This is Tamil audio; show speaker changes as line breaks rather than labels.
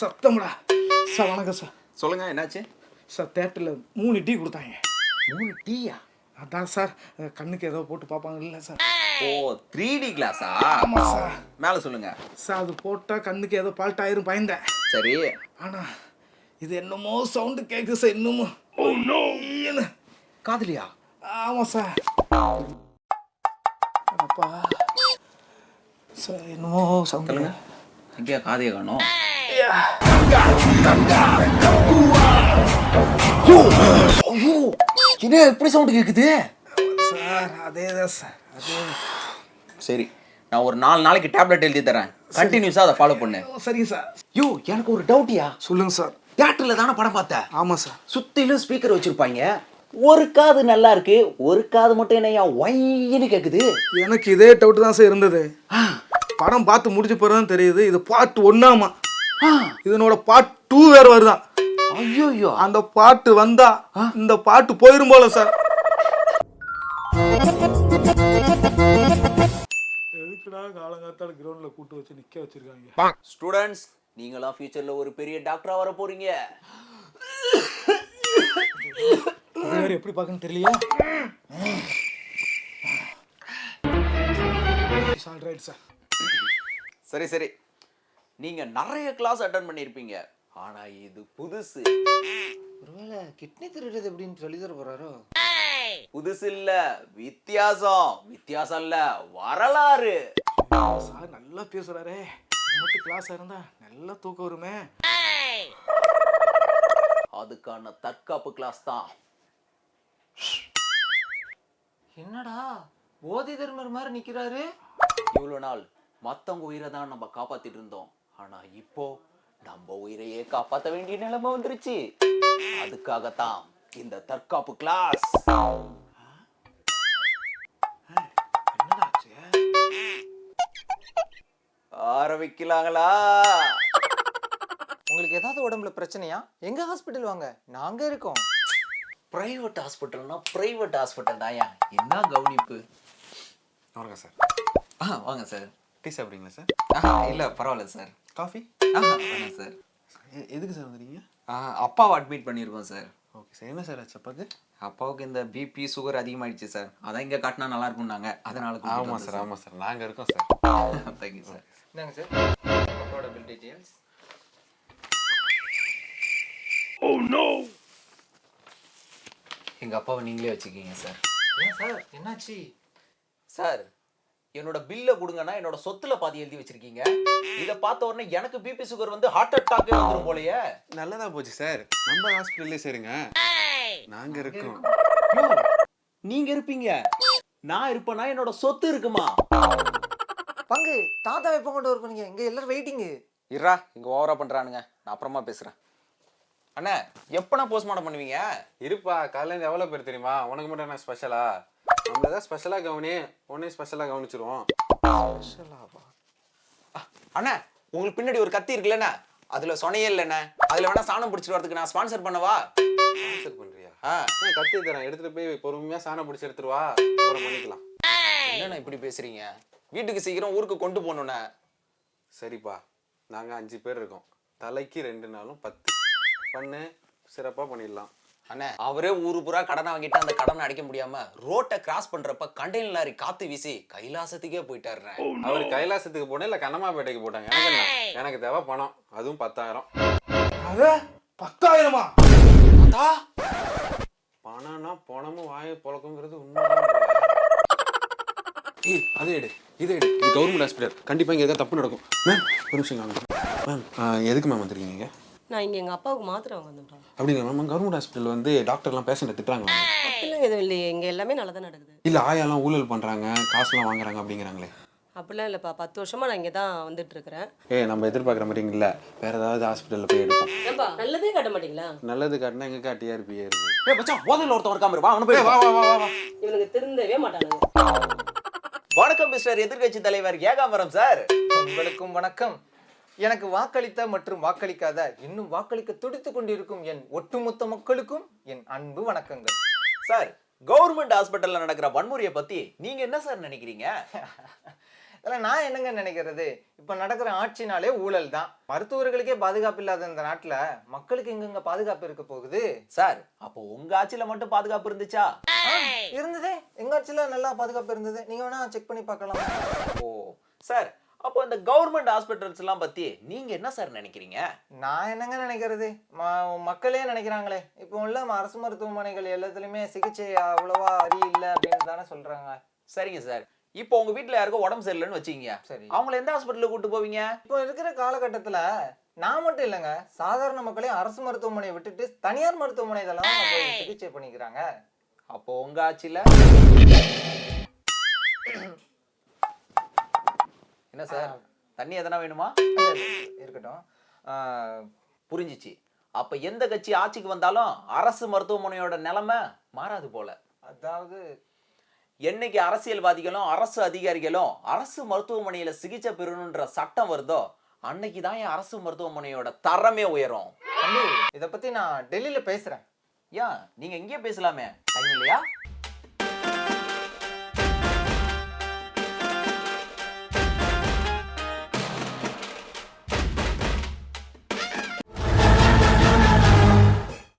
சத்தம்டா சார். வணக்கம் சார்.
சொல்லுங்க, என்னாச்சு?
சார் தேட்டரில் 3 டீ கொடுத்தாங்க.
3 டீயா?
அதான் சார், கண்ணுக்கு ஏதோ போட்டு பார்ப்பாங்க இல்லை சார்.
ஓ, 3D கிளாஸா?
ஆமாம் சார்.
மேலே சொல்லுங்க
சார் அது போட்டால் கண்ணுக்கு ஏதோ பால்ட் ஆயிரும் பயந்தேன்.
சரி.
ஆனால் இது என்னமோ சவுண்டு கேட்குது சார் இன்னமும்.
காதலியா?
ஆமாம் சார். அப்பா சார் என்னமோ சவுண்டுங்க.
எங்கேயா காதையை காணோம்? என்ன எப்படி சவுண்டு கேட்குது
சார்? அதே தான் சார், அதே.
சரி, நான் ஒரு 4 நாளைக்கு டேப்லெட் எழுதி தரேன், கண்டினியூஸாக அதை ஃபாலோ பண்ணு.
சரிங்க சார்.
யோ, எனக்கு ஒரு டவுட்டியா?
சொல்லுங்க சார்.
தியேட்டரில் தானே படம் பார்த்தேன்?
ஆமாம் சார்.
சுற்றிலும் ஸ்பீக்கர் வச்சுருப்பாங்க, ஒரு காது நல்லா இருக்கு, ஒரு காது மட்டும் என்னையா ஒய்ன்னு கேட்குது.
எனக்கு இதே டவுட் தான் சார் இருந்தது. படம் பார்த்து முடிச்ச பிறகு தெரியுது இது பார்ட் 1ஆமா. இதனோட பார்ட் 2 வேற வருதான்.
ஐயோ,
அந்த பாட்டு வந்தா இந்த பாட்டு போயிரும் போல சார். எதுக்குடா காலங்காத்தால கிரவுண்ட்ல கூட்டு வச்சு நிக்க வச்சிருக்காங்க.
ஸ்டூடண்ட்ஸ், நீங்களாம் ஃபியூச்சர்ல ஒரு பெரிய டாக்டரா வர போறீங்க.
வேற எப்படி பார்க்கணும் தெரியலையா? சார்
சரி சரி, நீங்க நிறைய கிளாஸ் அட்டெண்ட் பண்ணியிருப்பீங்க, ஆனா இது புதுசு.
ஒருவேளை கிட்னி திருடுறது எப்படின்னு சொல்லி தர போறாரோ?
புதுசு இல்ல, வித்தியாசம். வித்தியாசம் இல்ல, வரலாறு.
சார் நல்லா பேசுறாரே. இது மட்டும் கிளாஸ் இருந்தா நல்லா தூக்கம் வருமே.
அதுக்கான தற்காப்பு கிளாஸ் தான்.
என்னடா போதி தர்மர் மாதிரி நிக்கிறாரு?
இவ்வளவு நாள் மத்தவங்க உயிரை தான் நம்ம காப்பாத்திட்டு இருந்தோம், ஆனா இப்போ நம்ம உயிரையே காப்பாற்ற வேண்டிய நிலைமை வந்துருச்சு. அதுக்காகத்தான் இந்த தற்காப்பு கிளாஸ். ஆரம்பிக்கலாங்களா?
உங்களுக்கு ஏதாவது உடம்புல பிரச்சனையா? எங்க ஹாஸ்பிட்டல் வாங்க, நாங்க இருக்கோம்.
பிரைவேட் ஹாஸ்பிட்டல்னா பிரைவேட் ஹாஸ்பிட்டல் தாயா, என்ன கவனிப்பு.
வணக்கம் சார்.
வாங்க சார்.
டீ சாப்பிட்றீங்களா சார்?
இல்லை பரவாயில்ல சார்.
காஃபி?
வேணாம் சார்.
எதுக்கு சார் வந்துறீங்க?
அப்பாவை அட்மிட் பண்ணியிருக்கோம் சார்.
Okay sir. என்ன சார் ஆச்சு அப்பாவுக்கு?
அப்பாவுக்கு இந்த பிபி சுகர் அதிகமாகிடுச்சு சார், அதான் இங்கே காட்டினா நல்லா இருக்கும்னாங்க, அதனால.
ஆமாம் சார், ஆமாம் சார், நாங்கள் இருக்கோம் சார்.
Thank you sir.
என்னங்க சார் அப்பாவோட பில் டீடைல்ஸ்?
எங்கள் அப்பாவை நீங்களே வச்சுக்கிங்க சார்.
ஏன் சார், என்னாச்சு?
சார், என்னோட பில்லை கொடுங்கன்னா என்னோட சொத்துல பாதி எழுதி வச்சிருக்கீங்க. இதை பார்த்த உடனே எனக்கு பிபி சுகர் வந்து ஹார்ட் அட்டாக்கே வந்துடும் போலயே.
நல்லதா போச்சு சார், நம்ம ஹாஸ்பிட்டல்லே சேருங்க, நாங்கள் இருக்கோம்.
நீங்க இருப்பீங்க, நான் இருப்பேனா? என்னோட சொத்து இருக்குமா?
பங்கு தாத்தா எப்போ கொண்டு வர போறீங்க? இங்க எல்லாரும் வெயிட்டிங்கு.
இருடா, இங்க ஓவரா பண்றானுங்க, நான் அப்புறமா பேசுறேன். அண்ணா, எப்பனா போஸ்ட்மார்ட்டம் பண்ணுவீங்க?
இருப்பா, காலையில எவ்வளோ பேர் தெரியுமா? உனக்கு மட்டும் என்ன ஸ்பெஷலா? நம்மள தான் ஸ்பெஷலாக கவனி, உடனே ஸ்பெஷலாக கவனிச்சிருவோம்.
அண்ணா, உங்களுக்கு பின்னாடி ஒரு கத்தி இருக்குல்லண்ணா, அதுல சொனையே இல்லைண்ணே, அதுல வேணா சாணம் பிடிச்சிட்டு வரதுக்கு நான் ஸ்பான்சர் பண்ணவா?
ஸ்பான்சர் பண்றியா? கத்தி தரேன், எடுத்துட்டு போய் பொறுமையா சாணம் பிடிச்சி எடுத்துருவா, அப்புறம் பண்ணிக்கலாம்.
என்னண்ணா இப்படி பேசுறீங்க? வீட்டுக்கு சீக்கிரம் ஊருக்கு கொண்டு போகணுண்ணே.
சரிப்பா, நாங்கள் 5 பேர் இருக்கோம், தலைக்கு 2 நாளும் 10 பண்ணு, சிறப்பாக பண்ணிடலாம்.
அண்ணே, அவரே ஊரு பூரா கடனை வாங்கிட்டு அந்த கடனை அடைக்க முடியாம ரோட்டை கிராஸ் பண்றப்ப கண்டெய்னர் லாரி காத்து வீசி கைலாசத்துக்கே போயிட்டாரு.
அவர் கைலாசத்துக்கு போனேன், இல்லை கண்ணமாப்பேட்டைக்கு போட்டாங்க. எனக்கு என்ன, எனக்கு தேவை பணம், அதுவும் 10,000.
அது 10,000மா?
பணம்னா பணமும் வாயை பொழக்குங்கிறது உண்மைதான். அதே எடு, இது கவர்மெண்ட் ஹாஸ்பிட்டல், கண்டிப்பாக இங்கே எதாவது தப்பு நடக்கும். மேம் ஒரு நிமிஷம் வாங்க. மேம் எதுக்கு மேம் வந்துருக்கீங்க?
நான் இங்கே எங்கள் அப்பாவுக்கு மாத்திரை வாங்க வந்துட்டோம்.
அப்படி இல்லை மேம், கவர்மெண்ட் ஹாஸ்பிட்டல் வந்து டாக்டர்லாம் பேஷண்ட்டை திட்டுறாங்க.
அப்படிலாம் எதுவும் இல்லையே, இங்கே எல்லாமே நல்லா தான் நடக்குது.
இல்லை ஆயாலாம் ஊழல் பண்ணுறாங்க, காசுலாம் வாங்குறாங்க அப்படிங்கிறாங்களே.
அப்படிலாம் இல்லைப்பா, 10 வருஷமாக நான் இங்கே தான் வந்துட்டு இருக்கிறேன்.
நம்ம எதிர்பார்க்குற மாதிரி இல்லை, வேறு ஏதாவது ஹாஸ்பிட்டலில் போய் எடுப்போம்.
ஏப்பா நல்லதே காட்ட மாட்டீங்களா?
நல்லது காட்டினா எங்கே டிஆர்பி ஏறுது.
மச்சான், போதையில் ஒருத்தன் இருக்காம வா, அவனை போய்
வா வா வா வா.
இவனுக்கு திருந்தவே மாட்டானுங்க.
வணக்கம் மிஸ்டர் எதிர்கட்சி தலைவர் ஏகாம்பரம் சார்.
உங்களுக்கும் வணக்கம். எனக்கு வாக்களித்த மற்றும் வாக்களிக்காத, இன்னும் வாக்களிக்க துடித்துக் கொண்டிருக்கும் என் ஒட்டுமொத்த மக்களுக்கும் என் அன்பு வணக்கங்கள்.
சார், கவர்மெண்ட் ஹாஸ்பிட்டல்ல நடக்கிற வன்முறையை பத்தி நீங்க என்ன சார் நினைக்கிறீங்க?
இல்ல நான் என்னங்க நினைக்கிறது, இப்ப நடக்கிற ஆட்சினாலே ஊழல் தான். மருத்துவர்களுக்கே பாதுகாப்பு இல்லாத இந்த நாட்டுல மக்களுக்கு எங்கெங்க பாதுகாப்பு இருக்க போகுது?
சார் அப்போ உங்க ஆட்சியில மட்டும் பாதுகாப்பு இருந்துச்சா?
இருந்ததே, எங்க ஆட்சியில நல்லா பாதுகாப்பு இருந்தது. நீங்க வேணா செக் பண்ணி பார்க்கலாம்.
ஓ சார், அப்போ இந்த கவர்மெண்ட் ஹாஸ்பிட்டல்ஸ் எல்லாம் பத்தி நீங்க என்ன சார் நினைக்கிறீங்க?
நான் என்னங்க நினைக்கிறது, மக்களே நினைக்கிறாங்களே. இப்போ உள்ள அரசு மருத்துவமனைகள் எல்லாத்துலயுமே சிகிச்சை அவ்வளவா இல்லை அப்படின்னு தானே சொல்றாங்க.
சரிங்க சார், இப்போ உங்க வீட்ல யாருக்கும் உடம்பு சரியில்லைன்னு வச்சுக்கீங்க,
சரி,
அவங்கள எந்த ஹாஸ்பிட்டலுக்கு கூட்டு போவீங்க?
இப்போ இருக்கிற காலகட்டத்துல நான் மட்டும் இல்லைங்க, சாதாரண மக்களே அரசு மருத்துவமனையை விட்டுட்டு தனியார் மருத்துவமனை இதெல்லாம் போய் சிகிச்சை பண்ணிக்கிறாங்க.
அப்போ உங்க ஆட்சியில என்ன சார், தண்ணி எதனா வேணுமா?
இருக்கட்டும்.
புரிஞ்சிச்சு. அப்ப எந்த கட்சி ஆட்சிக்கு வந்தாலும் அரசு மருத்துவமனையோட நிலைமை மாறாது போல.
அதாவது
என்னைக்கு அரசியல்வாதிகளும் அரசு அதிகாரிகளும் அரசு மருத்துவமனையில சிகிச்சை பெறணுன்ற சட்டம் வருதோ அன்னைக்கு தான் என் அரசு மருத்துவமனையோட தரமே உயரும்.
தம்பி, இத பத்தி நான் டெல்லியில பேசுறேன்.
ஏன் நீங்க இங்கே பேசலாமே, டைம் இல்லையா?